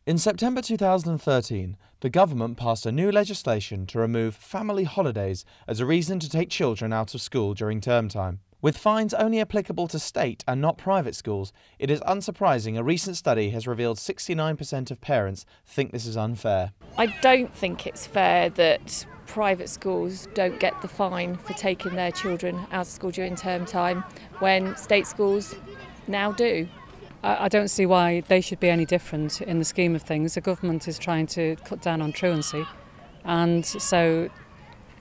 In September 2013, the government passed a new legislation to remove family holidays as a reason to take children out of school during term time. With fines only applicable to state and not private schools, it is unsurprising a recent study has revealed 69% of parents think this is unfair. I don't think it's fair that private schools don't get the fine for taking their children out of school during term time when state schools now do. I don't see why they should be any different in the scheme of things. The government is trying to cut down on truancy, and so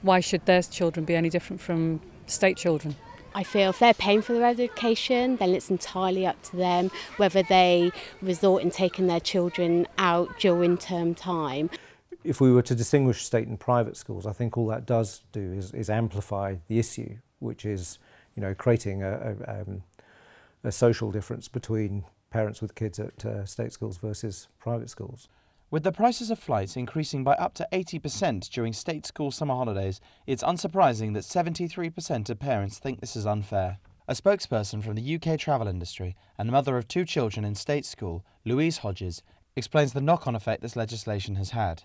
why should their children be any different from state children? I feel if they're paying for their education, then it's entirely up to them whether they resort in taking their children out during term time. If we were to distinguish state and private schools, I think all that does do is amplify the issue, which is, creating a social difference between parents with kids at state schools versus private schools. With the prices of flights increasing by up to 80% during state school summer holidays, it's unsurprising that 73% of parents think this is unfair. A spokesperson from the UK travel industry and mother of 2 children in state school, Louise Hodges, explains the knock-on effect this legislation has had.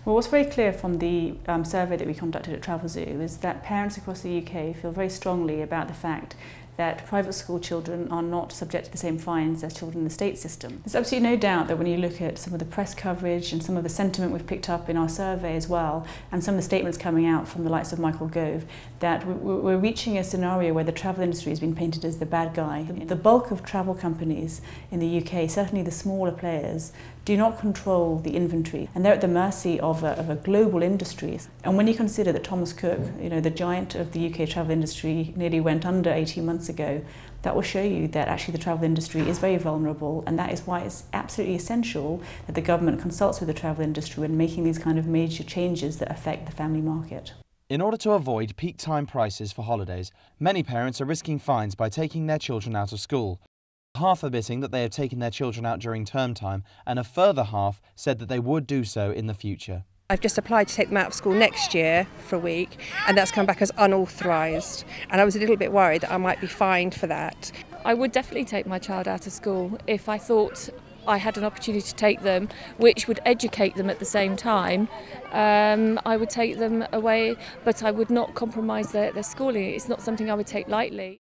Well, what's very clear from the survey that we conducted at Travel Zoo is that parents across the UK feel very strongly about the fact that private school children are not subject to the same fines as children in the state system. There's absolutely no doubt that when you look at some of the press coverage and some of the sentiment we've picked up in our survey as well, and some of the statements coming out from the likes of Michael Gove, that we're reaching a scenario where the travel industry has been painted as the bad guy. The bulk of travel companies in the UK, certainly the smaller players, do not control the inventory, and they're at the mercy of a global industry. And when you consider that Thomas Cook, the giant of the UK travel industry, nearly went under 18 months ago, that will show you that actually the travel industry is very vulnerable, and that is why it's absolutely essential that the government consults with the travel industry when making these kind of major changes that affect the family market. In order to avoid peak time prices for holidays, many parents are risking fines by taking their children out of school. Half admitting that they have taken their children out during term time, and a further half said that they would do so in the future. I've just applied to take them out of school next year for a week, and that's come back as unauthorised, and I was a little bit worried that I might be fined for that. I would definitely take my child out of school if I thought I had an opportunity to take them, which would educate them at the same time. I would take them away, but I would not compromise their schooling. It's not something I would take lightly.